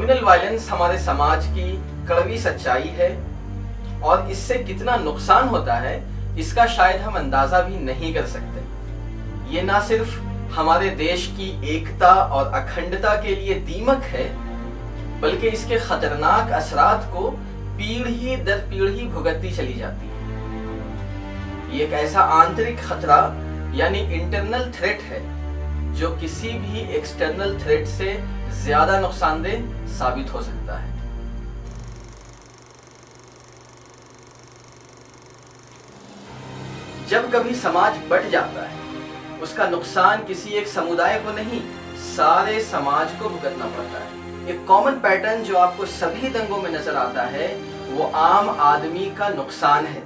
Communal violence हमारे समाज की कड़वी सच्चाई है और इससे कितना नुकसान होता है इसका शायद हम अंदाजा भी नहीं कर सकते। ये ना सिर्फ हमारे देश की एकता और अखंडता के लिए दीमक है, बल्कि इसके खतरनाक असरात को पीढ़ी दर पीढ़ी भुगतती चली जाती है। ये एक ऐसा आंतरिक खतरा यानी इंटरनल थ्रेट है जो किसी भी एक्सटर्नल थ्रेट से ज्यादा नुकसानदेह साबित हो सकता है। जब कभी समाज बंट जाता है, उसका नुकसान किसी एक समुदाय को नहीं, सारे समाज को भुगतना पड़ता है। एक कॉमन पैटर्न जो आपको सभी दंगों में नजर आता है वो आम आदमी का नुकसान है।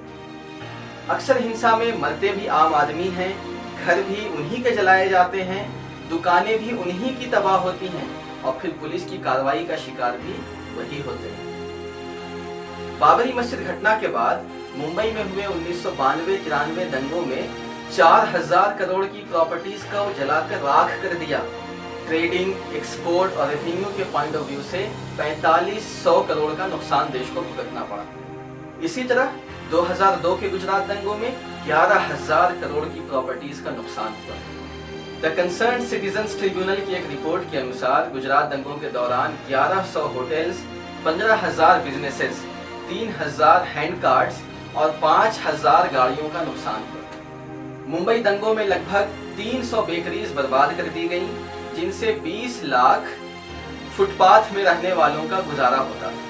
अक्सर हिंसा में मरते भी आम आदमी हैं, घर भी उन्हीं के जलाए जाते हैं, दुकानें भी उन्हीं की तबाह होती हैं और फिर पुलिस की कार्रवाई का शिकार भी वही होते हैं। बाबरी मस्जिद घटना के बाद मुंबई में हुए 1992-93 दंगों में 4000 करोड़ की प्रॉपर्टीज को जलाकर राख कर दिया। ट्रेडिंग, एक्सपोर्ट और रेवेन्यू के पॉइंट ऑफ व्यू से 4500 करोड़ का नुकसान देश को भुगतना पड़ा। इसी तरह 2002 के गुजरात दंगों में 11000 करोड़ की प्रॉपर्टीज का नुकसान हुआ। द कंसर्न सिटीजन्स ट्रिब्यूनल की एक रिपोर्ट के अनुसार गुजरात दंगों के दौरान 1100 होटल्स, 15000 बिजनेसेस, 3000 हैंड कार्ड्स और 5000 गाड़ियों का नुकसान हुआ। मुंबई दंगों में लगभग 300 बेकरीज बर्बाद कर दी गईं, जिनसे 20 लाख फुटपाथ में रहने वालों का गुजारा होता था।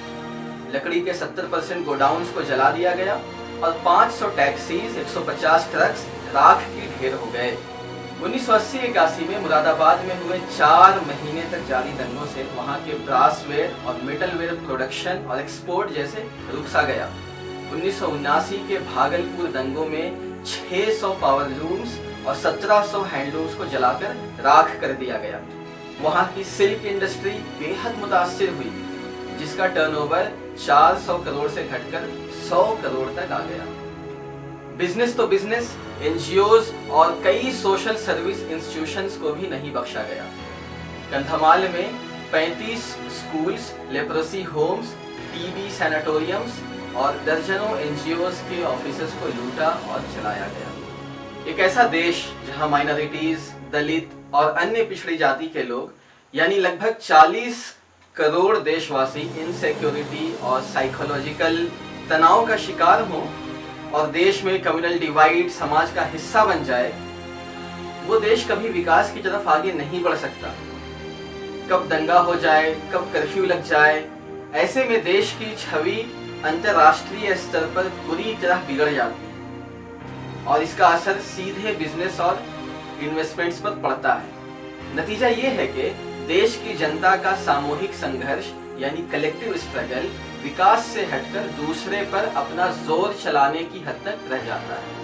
लकड़ी के 70% गोडाउन्स को जला दिया गया और 500 टैक्सीज, 150 ट्रक्स राख के ढेर हो गए। 1980-81 में मुरादाबाद में हुए 4 महीने तक जारी दंगों से वहां के ब्रासवेयर और मेटलवेयर प्रोडक्शन और एक्सपोर्ट जैसे रुक गया। 1979 के भागलपुर दंगों में 600 पावर लूम्स और 1700 हैंडलूम्स को जलाकर राख कर दिया गया। वहां की सिल्क इंडस्ट्री बेहद मुतासिर हुई, जिसका टर्नओवर 400 करोड़ से घटकर 100 करोड़ तक आ गया। बिजनेस तो बिजनेस, एनजीओज और कई सोशल सर्विस इंस्टीट्यूशंस को भी नहीं बख्शा गया। कंधमाल में 35 स्कूल्स, लेप्रोसी होम्स, टीबी सैनिटोरियम्स और दर्जनों एनजीओज के ऑफिसेस को लूटा और जलाया गया। एक ऐसा देश जहां माइनॉरिटीज, दलित और अन्य पिछड़ी जाति के लोग यानी लगभग 40 करोड़ देशवासी इनसिक्योरिटी और साइकोलॉजिकल तनाव का शिकार हों और देश में कम्युनल डिवाइड समाज का हिस्सा बन जाए, वो देश कभी विकास की तरफ आगे नहीं बढ़ सकता। कब दंगा हो जाए, कब कर्फ्यू लग जाए, ऐसे में देश की छवि अंतर्राष्ट्रीय स्तर पर बुरी तरह बिगड़ जाती है और इसका असर सीधे बिजनेस और इन्वेस्टमेंट्स पर पड़ता है। नतीजा ये है कि देश की जनता का सामूहिक संघर्ष यानी कलेक्टिव स्ट्रगल विकास से हटकर दूसरे पर अपना जोर चलाने की हद तक रह जाता है।